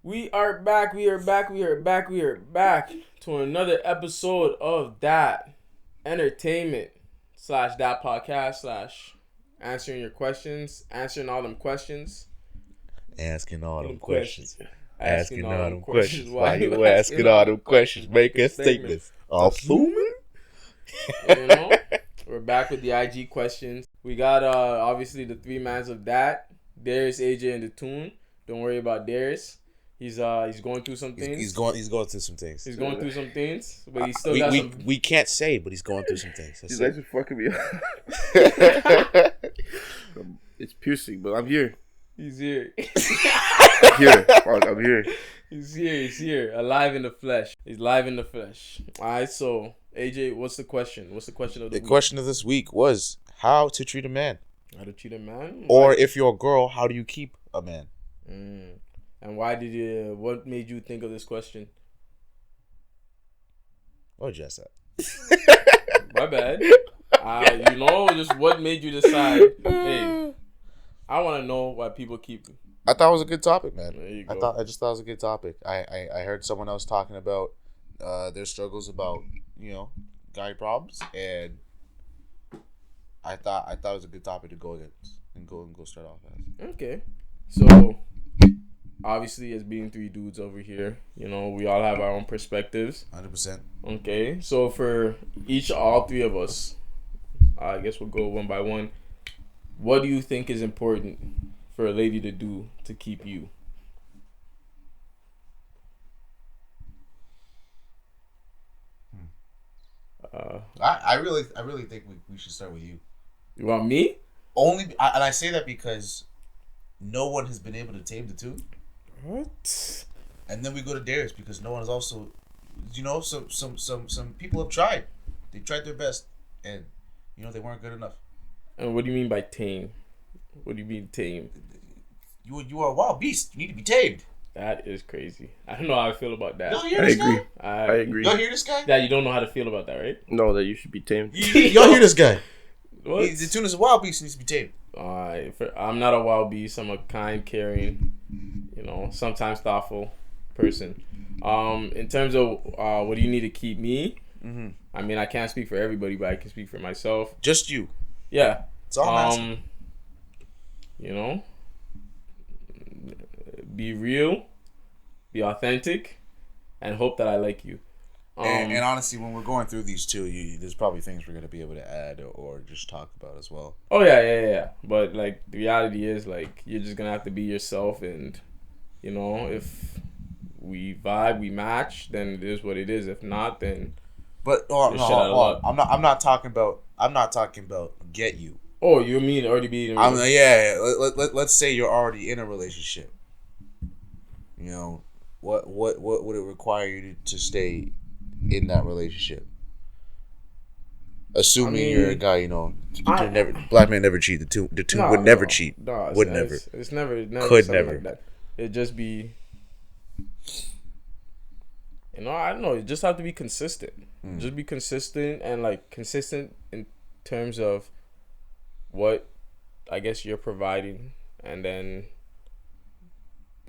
We are back to another episode of That Entertainment / That Podcast / answering your questions, answering all them questions. Asking all them questions. Asking all them questions. Why you asking all them questions? Make a statement. Assuming? You know, we're back with the IG questions. We got obviously the three mans of that. Darius, AJ, and the Tune. Don't worry about Darius. He's going through some things. He's going through some things. He's going through some things, but he's still got some. We can't say, but he's going through some things. He's actually fucking me up. It's piercing, but I'm here. He's here. I'm here. He's here. Alive in the flesh. He's live in the flesh. All right, so AJ, what's the question? What's the question of the week? The question of this week was how to treat a man. How to treat a man? Or if you're a girl, how do you keep a man? And what made you think of this question? What did you ask that? My bad. Just what made you decide, hey, I want to know why people keep. I thought it was a good topic, man. There you go. I just thought it was a good topic. I heard someone else talking about their struggles about, guy problems, and I thought it was a good topic to go against and go start off as. Okay. So obviously, as being three dudes over here, we all have our own perspectives. 100%. Okay. So for all three of us, I guess we'll go one by one. What do you think is important for a lady to do to keep you? I really think we should start with you. You want me? And I say that because no one has been able to tame the two. What? And then we go to Darius because no one is also, some people have tried. They tried their best, and they weren't good enough. And what do you mean by tame? What do you mean tame? You are a wild beast. You need to be tamed. That is crazy. I don't know how I feel about that. Y'all hear this guy? I agree. Y'all hear this guy? Yeah, you don't know how to feel about that, right? No, that you should be tamed. Y'all hear this guy? What? The tune is a wild beast. Needs to be tamed. I'm not a wild beast. I'm a kind, caring, sometimes thoughtful person. In terms of what do you need to keep me? Mm-hmm. I mean, I can't speak for everybody, but I can speak for myself. Just you. Yeah. It's all I'm asking. Be real, be authentic, and hope that I like you. And honestly, when we're going through these two, there's probably things we're gonna be able to add or just talk about as well. Oh yeah. But the reality is you're just gonna have to be yourself, and if we vibe, we match, then it is what it is. If not, then. But I'm not talking about get you. Oh, you mean already being in a relationship? Yeah. Let's say you're already in a relationship. What would it require you to stay in that relationship? Assuming you're a guy, black man never cheat. The two would never cheat. No, would never. It's never. Could never. Like that. It'd just be. I don't know. You just have to be consistent. Just be consistent and consistent in terms of what I guess you're providing, and then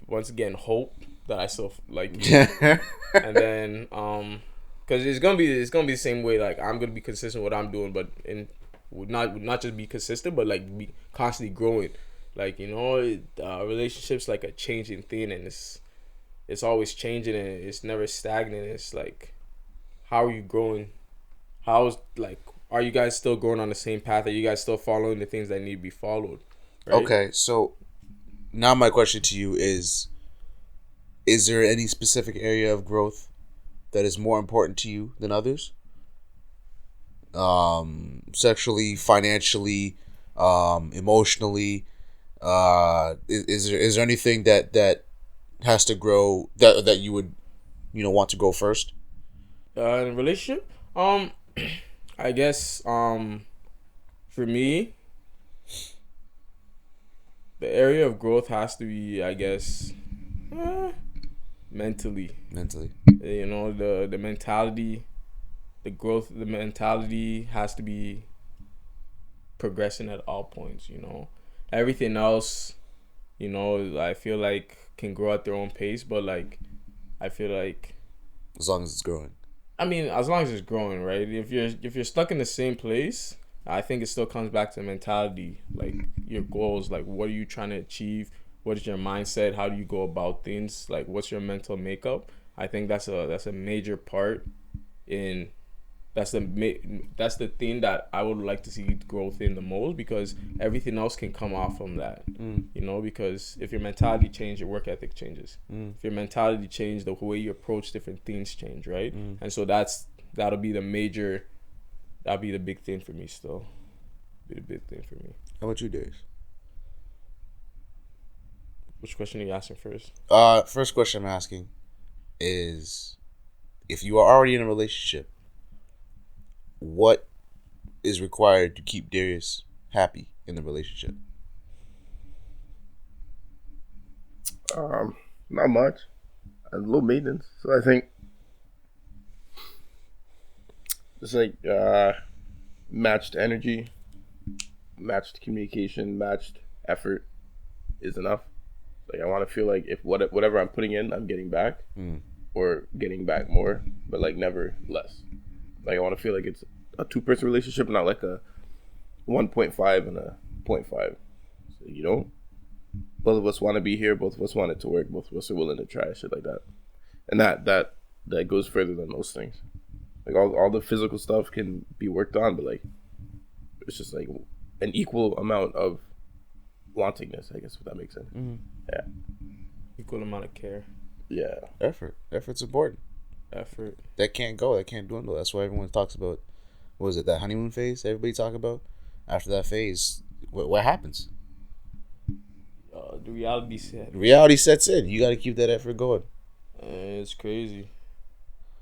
once again hope that I still like you. And then because it's gonna be the same way. I'm gonna be consistent with what I'm doing, but would not just be consistent, but be constantly growing. Relationships like a changing thing, and it's always changing, and it's never stagnant. It's how are you growing? Are you guys still going on the same path? Are you guys still following the things that need to be followed? Right? Okay, so now my question to you is there any specific area of growth that is more important to you than others? Sexually, financially, emotionally, is there anything that has to grow that you would want to go first? In a relationship, I guess for me, the area of growth has to be, I guess, mentally. The mentality, the growth, the mentality has to be progressing at all points. Everything else, I feel like can grow at their own pace, but like I feel like As long as it's growing. I mean, as long as it's growing, right? If you're stuck in the same place, I think it still comes back to mentality, like your goals, like what are you trying to achieve? What is your mindset? How do you go about things? Like what's your mental makeup? I think that's a major part in that's the thing that I would like to see growth in the most, because everything else can come off from that. You know, because if your mentality changes, your work ethic changes. If your mentality changes, the way you approach different things change, right? And so that'll be the big thing for me still. Be the big thing for me. How about you, Dave? Which question are you asking first? First question I'm asking is, if you are already in a relationship, what is required to keep Darius happy in the relationship? Not much. A little maintenance. So I think it's like matched energy, matched communication, matched effort is enough. Like I want to feel like if whatever I'm putting in, I'm getting back, or getting back more, but like never less. Like I want to feel like it's a 2-person relationship, not like a 1.5 and a 0.5. So, you know, both of us want to be here. Both of us want it to work. Both of us are willing to try shit like that, and that goes further than most things. Like all the physical stuff can be worked on, but like it's just like an equal amount of wantingness, I guess, if that makes sense. Yeah. Equal amount of care. Yeah. Effort's important. Effort. That can't dwindle. That's why everyone talks about, what was it, that honeymoon phase everybody talk about? After that phase, what happens? The reality set. Reality sets in. You got to keep that effort going. It's crazy.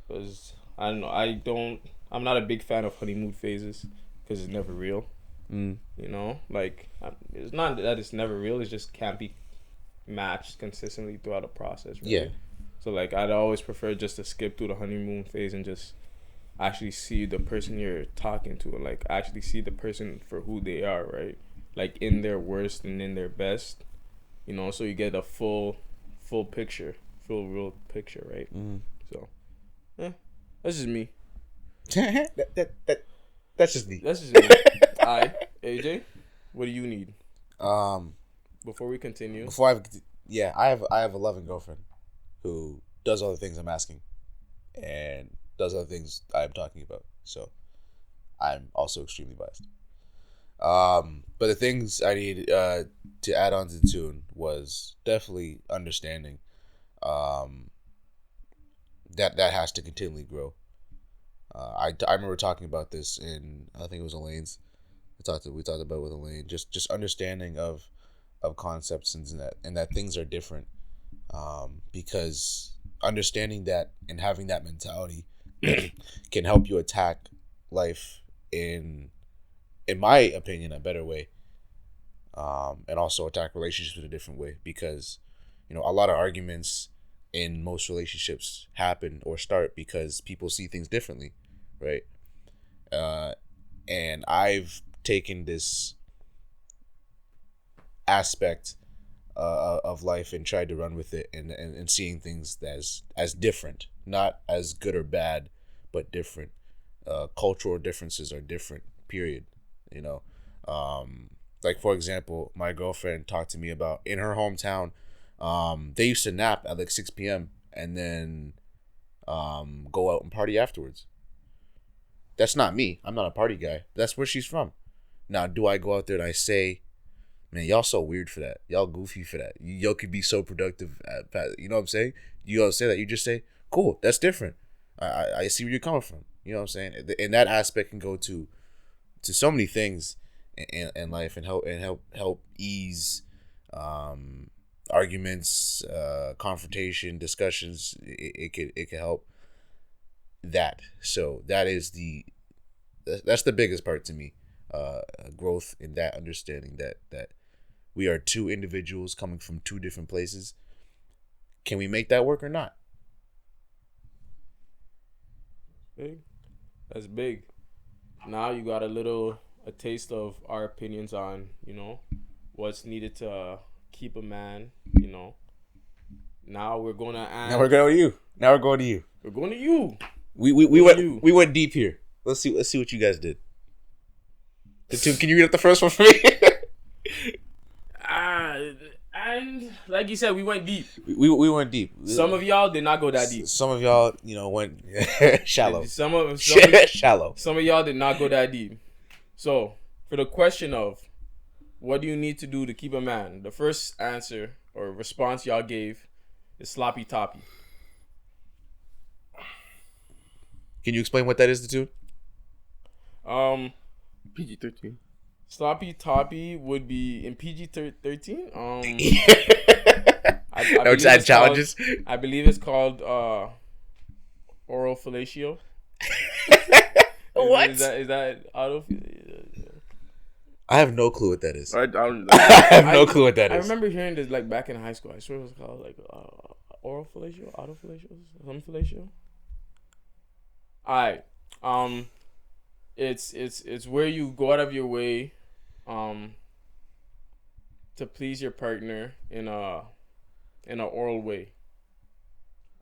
Because I don't know. I'm not a big fan of honeymoon phases because it's never real. You know, like it's not that it's never real. It just can't be matched consistently throughout the process. Right? Yeah. So like I'd always prefer just to skip through the honeymoon phase and just actually see the person you're talking to, and like actually see the person for who they are, right? Like in their worst and in their best, you know. So you get a full picture, real picture, right? So, that's just me. That's just me. That's just me. Alright, AJ, what do you need? Before we continue. I have a loving girlfriend who does all the things I'm asking and does other things I'm talking about. So I'm also extremely biased. But the things I need to add on to the tune was definitely understanding that has to continually grow. I remember talking about this in, I think it was Elaine's. We talked about it with Elaine. Just understanding of concepts and that things are different. Because understanding that and having that mentality can help you attack life in my opinion, a better way. And also attack relationships in a different way, because, you know, a lot of arguments in most relationships happen or start because people see things differently, right? And I've taken this aspect of life and tried to run with it, and seeing things as different, not as good or bad, but different. Cultural differences are different, period. You know, like for example, my girlfriend talked to me about in her hometown, they used to nap at like 6 p.m. and then go out and party afterwards. That's not me. I'm not a party guy. That's where she's from. Now, do I go out there and I say, man, y'all so weird for that. Y'all goofy for that. Y'all could be so productive at, you know what I'm saying? You don't say that. You just say, cool, that's different. I see where you're coming from. You know what I'm saying? And that aspect can go to so many things in life, and help ease arguments, confrontation, discussions. It could help that. So that's the biggest part to me. Growth in that understanding that we are two individuals coming from two different places. Can we make that work or not? Big. That's big. Now you got a taste of our opinions on, you know, what's needed to keep a man, you know, Now we're gonna Now we're going to you. We're going to you. We went deep here. Let's see what you guys did. Can you read up the first one for me? And like you said, we went deep. We went deep. Some of y'all did not go that deep. Some of y'all, went shallow. Shallow. Some of y'all did not go that deep. So, for the question of what do you need to do to keep a man, the first answer or response y'all gave is sloppy toppy. Can you explain what that is, the tune? PG-13. Sloppy toppy would be in PG-13. Challenges. I believe it's called oral fellatio. What? Is that out of? I have no clue what that is. I have no clue what that is. I remember hearing this like back in high school. I swear it was called like oral fellatio, auto fellatio, some fellatio. Alright. It's where you go out of your way to please your partner in an oral way.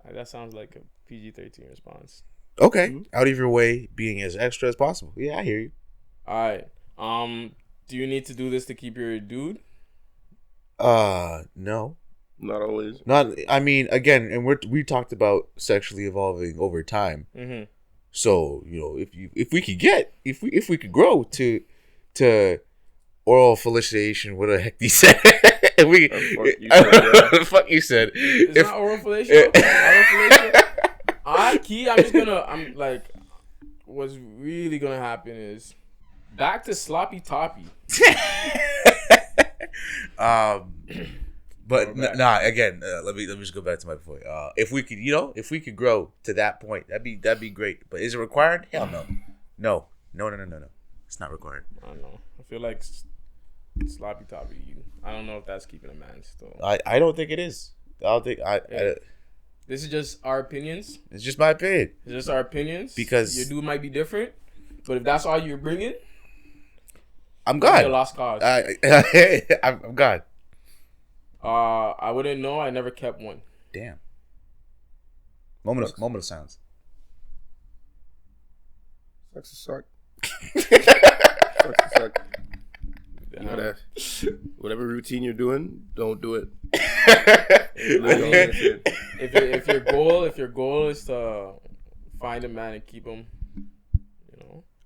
That sounds like a PG-13 response. Okay. Mm-hmm. Out of your way, being as extra as possible. Yeah, I hear you. Alright. Do you need to do this to keep your dude? No. Not always. I mean, again, and we talked about sexually evolving over time. Mm-hmm. So, if we could grow to oral felicitation, what the heck you said? The fuck you said. It's not oral fellatio. What's really gonna happen is back to sloppy toppy. But again, let me just go back to my point. If we could grow to that point, that'd be great. But is it required? Hell no. No. It's not required. I don't know. I feel like sloppy toppy. I don't know if that's keeping a man still. I don't think it is. I don't think this is just our opinions. It's just my opinion. It's just our opinions. Because your dude might be different, but if that's all you're bringing, I'm God. A lost cause. I'm God. I wouldn't know. I never kept one. Damn. Moment of silence. Sucks to suck. Sucks to suck. You know that. Whatever routine you're doing, don't do it. If your goal is to find a man and keep him,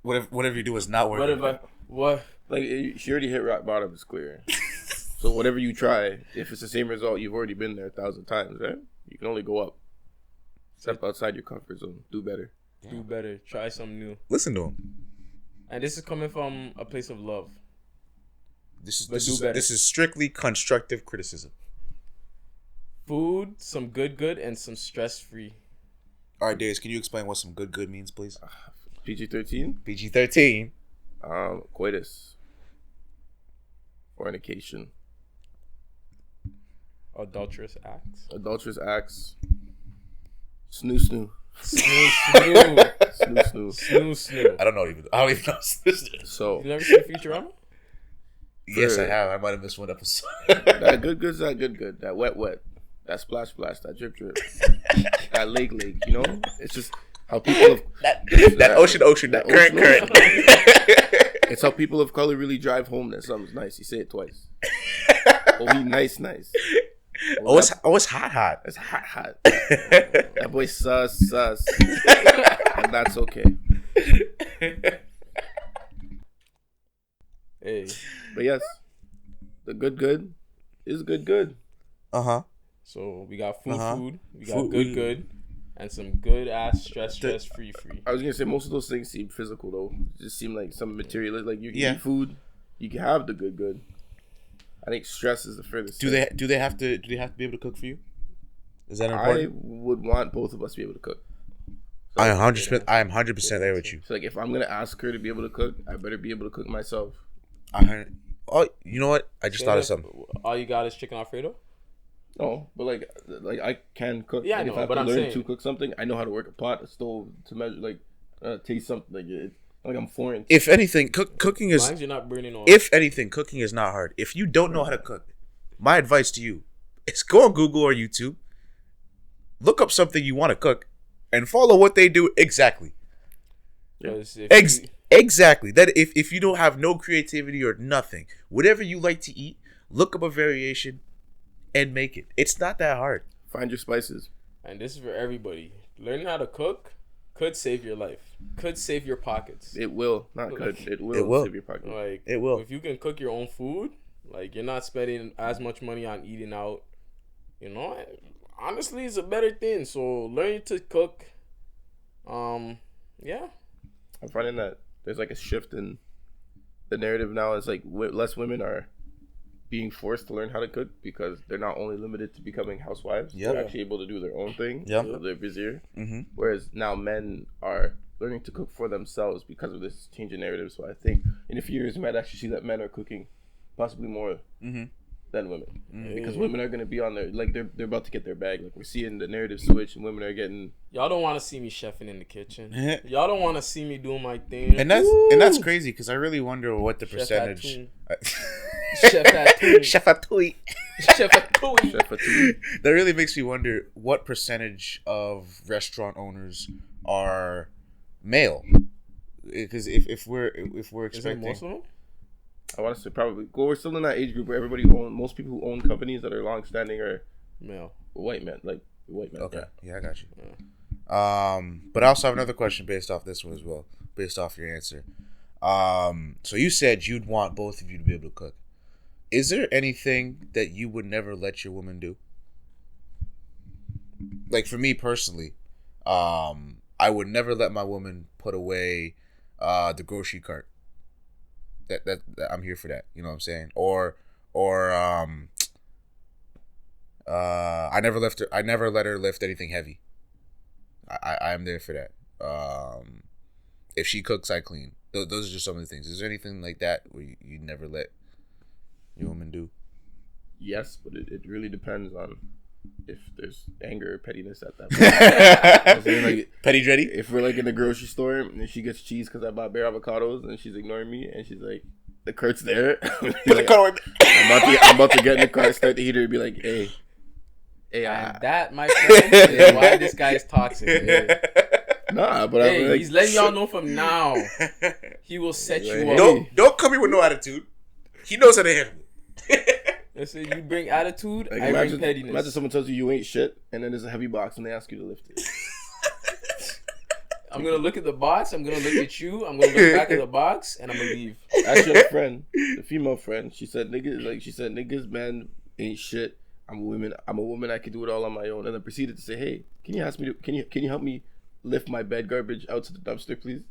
whatever you do is not working. What? Like, she already hit rock bottom. It's clear. So whatever you try, if it's the same result, you've already been there 1,000 times, right? You can only go up. Step outside your comfort zone. Do better. Do better. Try something new. Listen to him. And this is coming from a place of love. This is strictly constructive criticism. Food, some good, and some stress-free. All right, Darius, can you explain what some good means, please? PG-13? PG-13. Coitus. Fornication. Adulterous acts. Snoo. I don't even know snoo. So you never seen Futurama? Yes, I have. I might have missed one episode. That good's that good. That wet. That splash. That drip. That lake. It's just how people that ocean. That current. It's how people of color really drive home that something's nice. You say it twice. Oh, he nice. Well, it's hot. It's hot. That boy sus. And that's okay. Hey. But yes, the good is good. Uh-huh. So we got food. We got good. And some good ass stress free. I was gonna say most of those things seem physical though. It just seem like some material. Like you can eat food, you can have the good. I think stress is the furthest. Do they have to be able to cook for you? Is that important? I would want both of us to be able to cook. So I am 100% there with you. So like if I'm gonna ask her to be able to cook, I better be able to cook myself. Oh, you know what? I just thought of something. All you got is chicken Alfredo? No, but like I can cook. Yeah, like I know, if I have but to I'm learn saying to cook something, I know how to work a pot, a stove, to measure, taste something. Like I'm foreign. If anything, cooking is. As long as you're not burning oil. If anything, cooking is not hard. If you don't know how to cook, my advice to you is go on Google or YouTube, look up something you want to cook and follow what they do exactly. Exactly. That if you don't have no creativity or nothing, whatever you like to eat, look up a variation and make it. It's not that hard. Find your spices. And this is for everybody. Learning how to cook could save your life. Could save your pockets. It will. Not could. It will save your pockets. Like, it will. If you can cook your own food, like, you're not spending as much money on eating out. You know, honestly, it's a better thing. So learning to cook, yeah. I'm finding that there's like a shift in the narrative now. It's like less women are being forced to learn how to cook because they're not only limited to becoming housewives, they're actually able to do their own thing. They're busier. Whereas now men are learning to cook for themselves because of this change in narrative. So I think in a few years, you might actually see that men are cooking possibly more than women. Because women are going to be on their, like, they're about to get their bag. Like, we're seeing the narrative switch and women are getting... Y'all don't want to see me chefing in the kitchen. Y'all don't want to see me doing my thing. And that's crazy because I really wonder what the percentage... Chef Atouille. Chef Atouille. Chef Atouille. Chef Atouille. That really makes me wonder what percentage of restaurant owners are male. Because if we're expecting... Is it most I want to say probably. Well, we're still in that age group where most people who own companies that are long-standing are male. White men. Like, white men. Okay. Yeah, I got you. Yeah. But I also have another question based off this one as well. Based off your answer. So you said you'd want both of you to be able to cook. Is there anything that you would never let your woman do? Like for me personally, I would never let my woman put away the grocery cart. That I'm here for that. You know what I'm saying? Or I never let her lift anything heavy. I'm there for that. If she cooks, I clean. Those are just some of the things. Is there anything like that where you never let your woman do? Yes, but it really depends on if there's anger or pettiness at that point. Like, petty dreddy? If we're like in the grocery store and she gets cheese because I bought bare avocados and she's ignoring me and she's like, the cart's there. Like, I'm about to get in the car, start the heater and be like, hey. And that, my friend, is why this guy is toxic. Yeah. Nah, but hey, like, he's letting y'all know from now. He will set you up. Don't come here with no attitude. He knows how to handle it. Listen, you bring attitude, like, I bring pettiness. Imagine someone tells you ain't shit, and then there's a heavy box, and they ask you to lift it. I'm gonna look at the box. I'm gonna look at you. I'm gonna look back at the box, and I'm gonna leave. Actually, a friend, a female friend, she said niggas, man, ain't shit. I'm a woman. I can do it all on my own. And then proceeded to say, hey, can you help me lift my bed garbage out to the dumpster, please?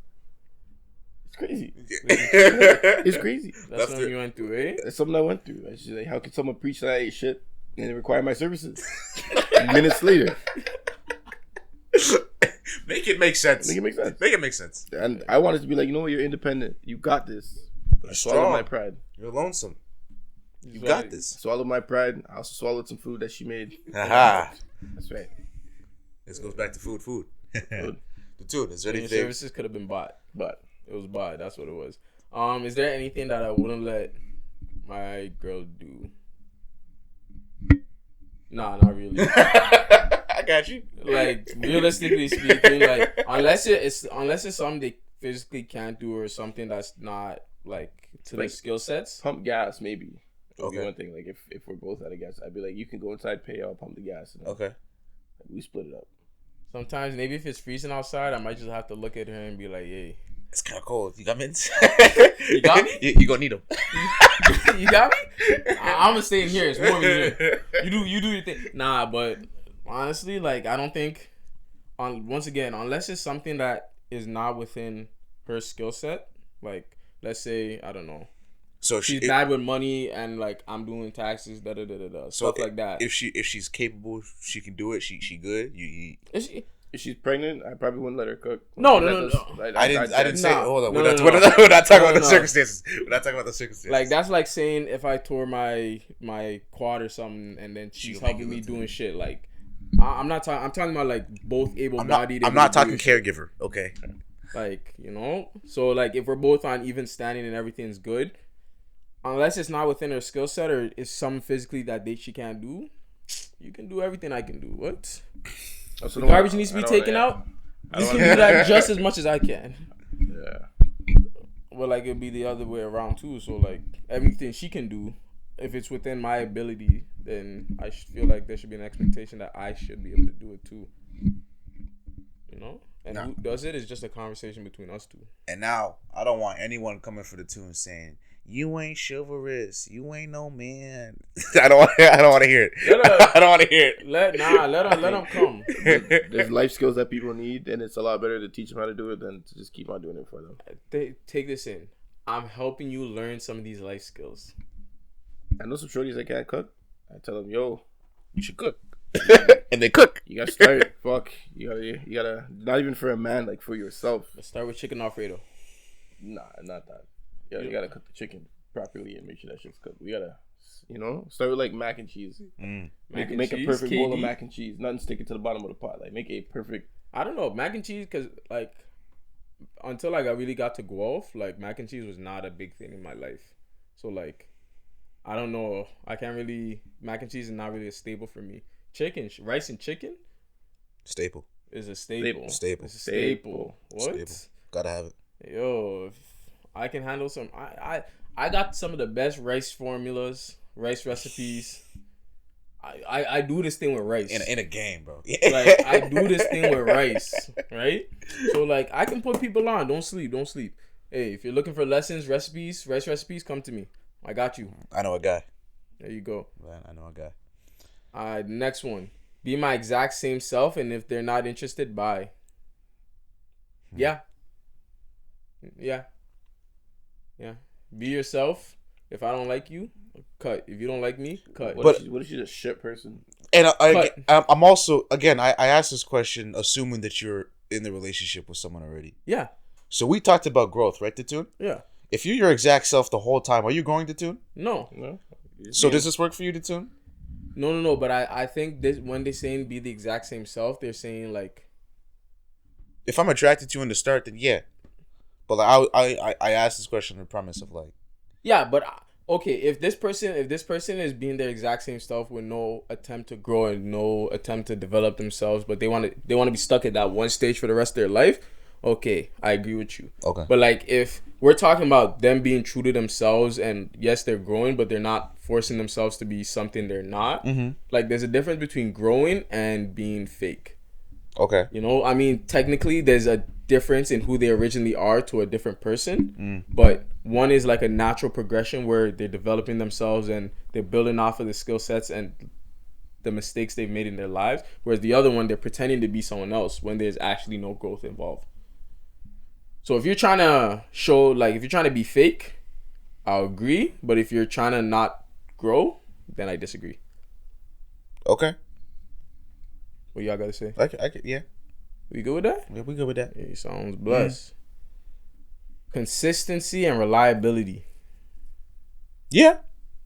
It's crazy. It's crazy. That's something you went through, eh? That's something I went through. She's like, how could someone preach that I ate shit and require my services? Minutes later. Make it make sense. Make it make sense. Make it make sense. And I wanted to be like, you know what? You're independent. You got this. I swallowed my pride. You're lonesome. You got this. I swallowed my pride. I also swallowed some food that she made. Aha. That's right. This goes back to food. Food. Dude, is there anything? Services could have been bought. It was bought. That's what it was. Is there anything that I wouldn't let my girl do? Nah, not really. I got you. Like, realistically speaking, like unless it's something they physically can't do or something that's not like to their skill sets. Pump gas, maybe. Okay. One thing, like if we're both out of gas, I'd be like, you can go inside, pay, I'll pump the gas. And okay. Like, we split it up. Sometimes maybe if it's freezing outside, I might just have to look at her and be like, hey. It's kind of cold. You got mints? You got me? You gonna need them. You got me? I'm gonna stay in here. It's warm in here. You do your thing. Nah, but honestly, like, I don't think, once again, unless it's something that is not within her skill set, like, let's say, I don't know. So she's bad with money and like I'm doing taxes, stuff like that. If she's capable, she can do it. She good. If she's pregnant, I probably wouldn't let her cook. No. I didn't say. Hold on, we're not talking about the circumstances. We're not talking about the circumstances. Like that's like saying if I tore my quad or something, and then she's helping me doing shit. Like I'm not talking. I'm talking about like both able-bodied. I'm not talking caregiver. Okay. Like so like if we're both on even standing and everything's good. Unless it's not within her skill set or it's something physically that she can't do, You can do everything I can do. What? Also, The garbage needs to be taken out. You can do that just as much as I can. Yeah. Well, like it'll be the other way around too. So like everything she can do, if it's within my ability, then I feel like there should be an expectation that I should be able to do it too. You know, and who does it is just a conversation between us two. And now I don't want anyone coming for the tune saying you ain't chivalrous, you ain't no man. I don't want to hear it. I don't want to hear it. Let them come. There's life skills that people need, and it's a lot better to teach them how to do it than to just keep on doing it for them. Take this in. I'm helping you learn some of these life skills. I know some shorties that can't cook. I tell them, yo, You should cook. And they cook. you gotta start. Fuck. You gotta, not even for a man, like for yourself. Let's start with chicken Alfredo. Nah, not that. You gotta cook the chicken properly and make sure that shit's cooked. We gotta, start with like mac and cheese. Make a perfect bowl of mac and cheese. Nothing sticking to the bottom of the pot. Like make a perfect. I don't know, mac and cheese, because like until like I really got to Guelph, like mac and cheese was not a big thing in my life. So like I don't know. I can't really, mac and cheese is not really a staple for me. Chicken, rice and chicken, Staple. is a staple. Staple. It's a staple. What? Staple. Gotta have it. Yo, if I can handle some. I got some of the best rice formulas, rice recipes. I do this thing with rice. In a game, bro. Like I do this thing with rice, right? So like I can put people on. Don't sleep. Hey, if you're looking for lessons, recipes, rice recipes, come to me. I got you. I know a guy. There you go. I know a guy. Next one. Be my exact same self, and if they're not interested, bye. Yeah. Be yourself. If I don't like you, cut. If you don't like me, cut. What if she's a shit person? And I'm also, again, I asked this question assuming that you're in the relationship with someone already. Yeah. So we talked about growth, right, Tatoon? Yeah. If you're your exact self the whole time, are you growing, Tatoon? No. So does this work for you, Tatoon? No. But I think this, when they're saying be the exact same self, they're saying like, if I'm attracted to you in the start, then yeah. But like I asked this question on the premise of like, yeah, but okay, if this person is being their exact same self with no attempt to grow and no attempt to develop themselves, but they want to be stuck at that one stage for the rest of their life, okay, I agree with you. Okay. But like if we're talking about them being true to themselves and yes, they're growing, but they're not forcing themselves to be something they're not. Mm-hmm. Like there's a difference between growing and being fake. Okay. You know, I mean, technically there's a difference in who they originally are to a different person, but one is like a natural progression where they're developing themselves and they're building off of the skill sets and the mistakes they've made in their lives, whereas the other one, they're pretending to be someone else when there's actually no growth involved. So if you're trying to show, like if you're trying to be fake, I'll agree, but if you're trying to not grow, then I disagree. Okay. What y'all gotta say? Yeah. We good with that? Yeah, we good with that. Yeah, he sounds blessed. Consistency and reliability. Yeah.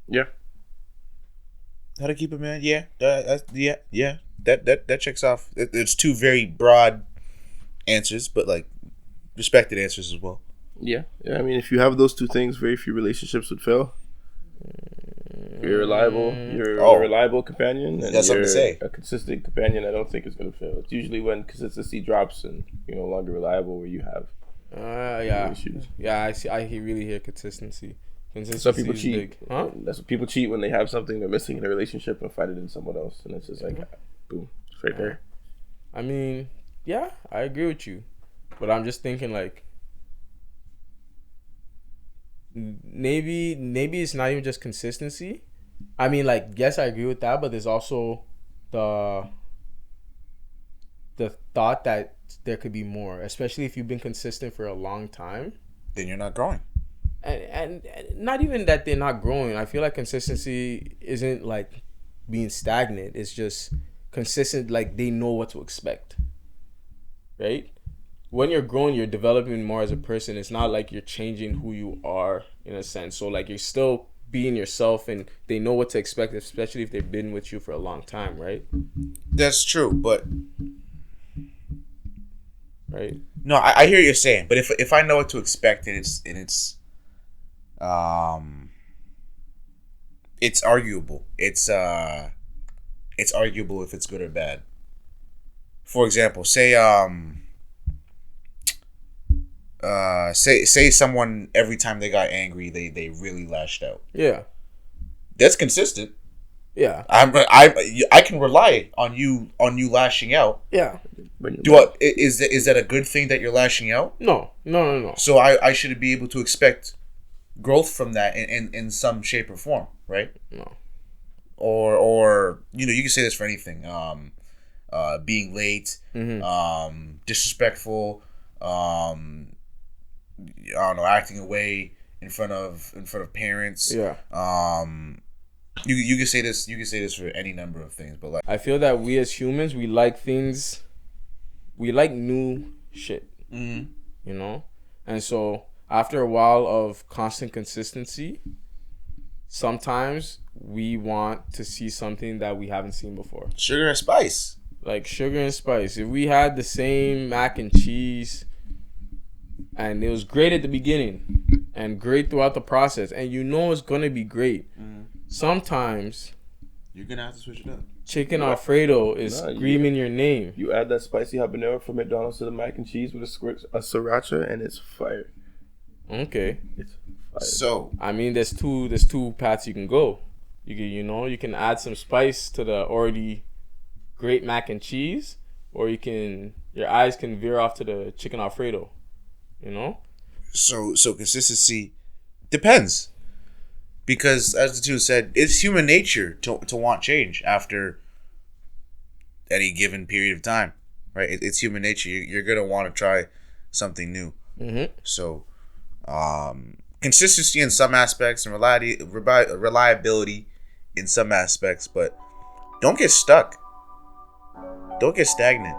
Yeah. How to keep it, man? Yeah. Yeah. That checks off. It's two very broad answers, but like respected answers as well. Yeah. I mean, if you have those two things, very few relationships would fail. You're reliable. You're a reliable companion, and that's you're something to say. A consistent companion. I don't think it's going to fail. It's usually when consistency drops and you're no longer reliable, where you have issues. Yeah. I really hear consistency. Some people cheat. Big. Huh? That's what people cheat when they have something they're missing in a relationship and find it in someone else, and it's just like, boom, it's right there. I mean, yeah, I agree with you, but I'm just thinking like. Maybe it's not even just consistency. I mean, like, yes, I agree with that, but there's also the thought that there could be more, especially if you've been consistent for a long time. Then you're not growing. And not even that they're not growing. I feel like consistency isn't like being stagnant. It's just consistent, like they know what to expect. Right? When you're growing, you're developing more as a person. It's not like you're changing who you are in a sense. So like you're still being yourself and they know what to expect, especially if they've been with you for a long time, right? That's true, but right? No, I hear what you're saying, but if I know what to expect and it's arguable. It's it's arguable if it's good or bad. For example, say say someone every time they got angry they really lashed out. Yeah. That's consistent. Yeah. I can rely on you lashing out. Yeah. Is that a good thing that you're lashing out? No. So I should be able to expect growth from that in some shape or form, right? No. Or you know, you can say this for anything. Being late, disrespectful, I don't know, acting away in front of parents. Yeah. You can say this. You can say this for any number of things, but like I feel that we as humans, we like things. We like new shit. You know, and so after a while of constant consistency, sometimes we want to see something that we haven't seen before. Sugar and spice. Like sugar and spice. If we had the same mac and cheese, and it was great at the beginning, and great throughout the process, and you know it's gonna be great. Sometimes you're gonna have to switch it up. Chicken Alfredo is screaming your name. You add that spicy habanero from McDonald's to the mac and cheese with a squirt of sriracha, and it's fire. Okay. It's fire. So I mean, there's two paths you can go. You can add some spice to the already great mac and cheese, or your eyes can veer off to the chicken Alfredo. You know. So consistency depends. Because, as the two said, it's human nature to want change after any given period of time, right? It's human nature. You're going to want to try something new. So, consistency in some aspects and reliability in some aspects, but don't get stuck. Don't get stagnant.